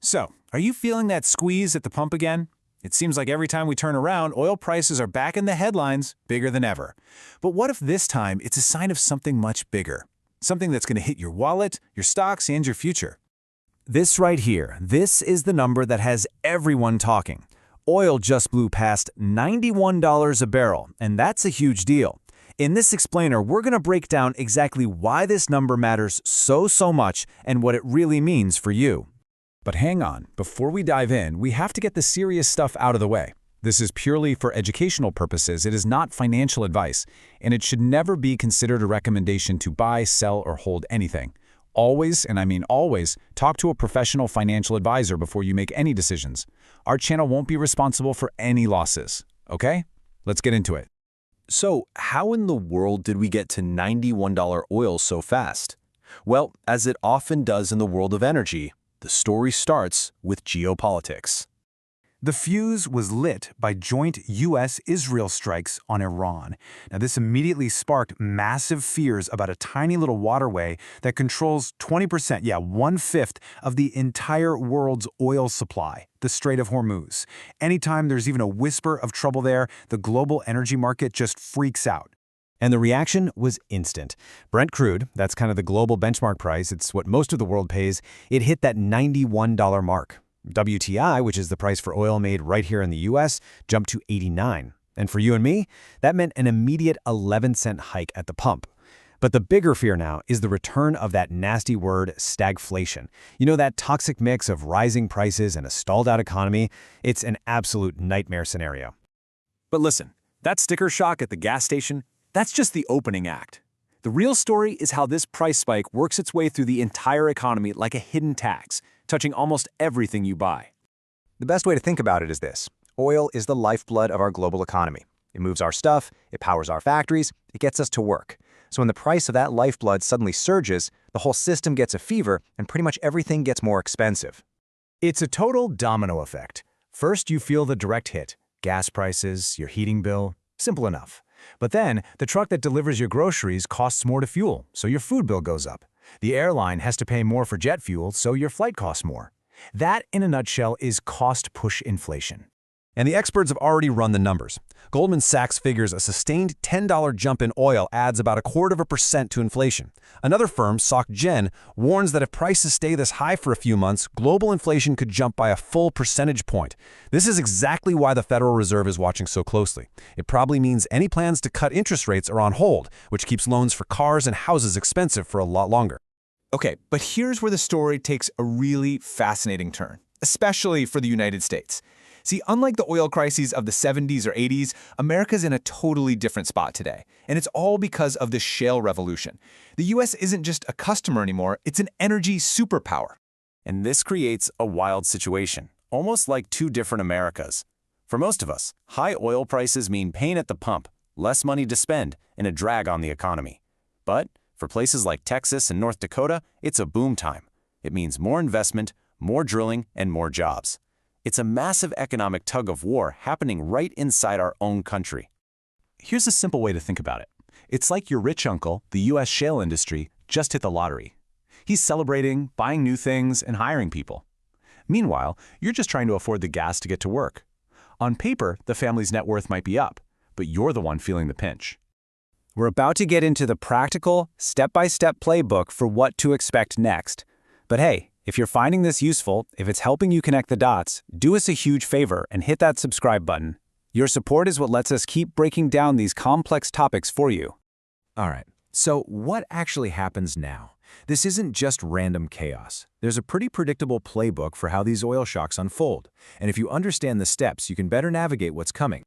So, are you feeling that squeeze at the pump again? It seems like every time we turn around, oil prices are back in the headlines, bigger than ever. But what if this time it's a sign of something much bigger? Something that's going to hit your wallet, your stocks, and your future. This right here, this is the number that has everyone talking. Oil just blew past $91 a barrel, and that's a huge deal. In this explainer, we're going to break down exactly why this number matters so much and what it really means for you. But hang on, before we dive in, we have to get the serious stuff out of the way. This is purely for educational purposes, it is not financial advice, and it should never be considered a recommendation to buy, sell, or hold anything. Always, and I mean always, talk to a professional financial advisor before you make any decisions. Our channel won't be responsible for any losses, okay? Let's get into it. So, how in the world did we get to $91 oil so fast? Well, as it often does in the world of energy, the story starts with geopolitics. The fuse was lit by joint US-Israel strikes on Iran. Now, this immediately sparked massive fears about a tiny little waterway that controls 20%, yeah, 1/5 of the entire world's oil supply, the Strait of Hormuz. Anytime there's even a whisper of trouble there, the global energy market just freaks out. And the reaction was instant. Brent crude, that's kind of the global benchmark price, it's what most of the world pays, it hit that $91 mark. WTI, which is the price for oil made right here in the US, jumped to 89. And for you and me, that meant an immediate 11-cent hike at the pump. But the bigger fear now is the return of that nasty word, stagflation. You know, that toxic mix of rising prices and a stalled-out economy? It's an absolute nightmare scenario. But listen, that sticker shock at the gas station, that's just the opening act. The real story is how this price spike works its way through the entire economy like a hidden tax, touching almost everything you buy. The best way to think about it is this. Oil is the lifeblood of our global economy. It moves our stuff, it powers our factories, it gets us to work. So when the price of that lifeblood suddenly surges, the whole system gets a fever and pretty much everything gets more expensive. It's a total domino effect. First, you feel the direct hit. Gas prices, your heating bill, simple enough. But then, the truck that delivers your groceries costs more to fuel, so your food bill goes up. The airline has to pay more for jet fuel, so your flight costs more. That, in a nutshell, is cost-push inflation. And the experts have already run the numbers. Goldman Sachs figures a sustained $10 jump in oil adds about 0.25% to inflation. Another firm, SocGen, warns that if prices stay this high for a few months, global inflation could jump by a full percentage point. This is exactly why the Federal Reserve is watching so closely. It probably means any plans to cut interest rates are on hold, which keeps loans for cars and houses expensive for a lot longer. Okay, but here's where the story takes a really fascinating turn, especially for the United States. See, unlike the oil crises of the 70s or 80s, America's in a totally different spot today. And it's all because of the shale revolution. The US isn't just a customer anymore, it's an energy superpower. And this creates a wild situation, almost like two different Americas. For most of us, high oil prices mean pain at the pump, less money to spend, and a drag on the economy. But for places like Texas and North Dakota, it's a boom time. It means more investment, more drilling, and more jobs. It's a massive economic tug-of-war happening right inside our own country. Here's a simple way to think about it. It's like your rich uncle, the US shale industry, just hit the lottery. He's celebrating, buying new things, and hiring people. Meanwhile, you're just trying to afford the gas to get to work. On paper, the family's net worth might be up, but you're the one feeling the pinch. We're about to get into the practical, step-by-step playbook for what to expect next. But hey, if you're finding this useful, if it's helping you connect the dots, do us a huge favor and hit that subscribe button. Your support is what lets us keep breaking down these complex topics for you. All right, so what actually happens now? This isn't just random chaos. There's a pretty predictable playbook for how these oil shocks unfold. And if you understand the steps, you can better navigate what's coming.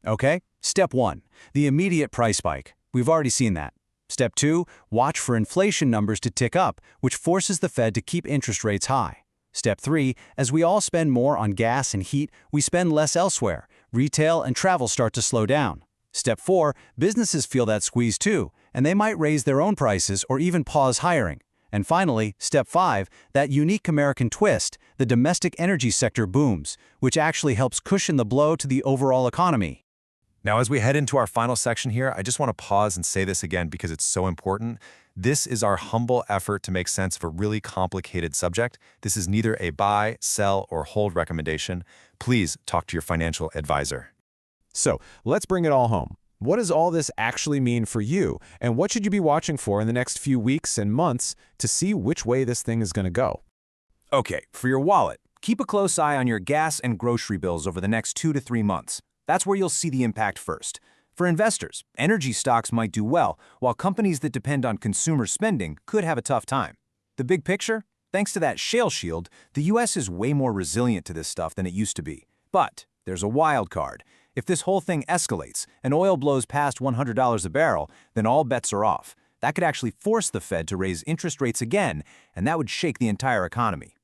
Okay, step 1, the immediate price spike. We've already seen that. Step 2, watch for inflation numbers to tick up, which forces the Fed to keep interest rates high. Step 3, as we all spend more on gas and heat, we spend less elsewhere. Retail and travel start to slow down. Step 4, businesses feel that squeeze too, and they might raise their own prices or even pause hiring. And finally, step 5, that unique American twist, the domestic energy sector booms, which actually helps cushion the blow to the overall economy. Now, as we head into our final section here, I just want to pause and say this again because it's so important. This is our humble effort to make sense of a really complicated subject. This is neither a buy, sell, or hold recommendation. Please talk to your financial advisor. So let's bring it all home. What does all this actually mean for you? And what should you be watching for in the next few weeks and months to see which way this thing is going to go? Okay, for your wallet, keep a close eye on your gas and grocery bills over the next 2 to 3 months. That's where you'll see the impact first. For investors, energy stocks might do well, while companies that depend on consumer spending could have a tough time. The big picture? Thanks to that shale shield, the US is way more resilient to this stuff than it used to be. But there's a wild card. If this whole thing escalates and oil blows past $100 a barrel, then all bets are off. That could actually force the Fed to raise interest rates again, and that would shake the entire economy.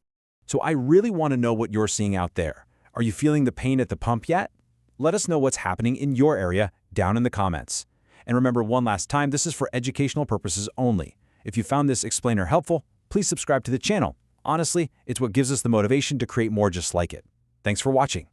So I really want to know what you're seeing out there. Are you feeling the pain at the pump yet? Let us know what's happening in your area down in the comments. And remember, one last time, this is for educational purposes only. If you found this explainer helpful, please subscribe to the channel. Honestly, it's what gives us the motivation to create more just like it. Thanks for watching.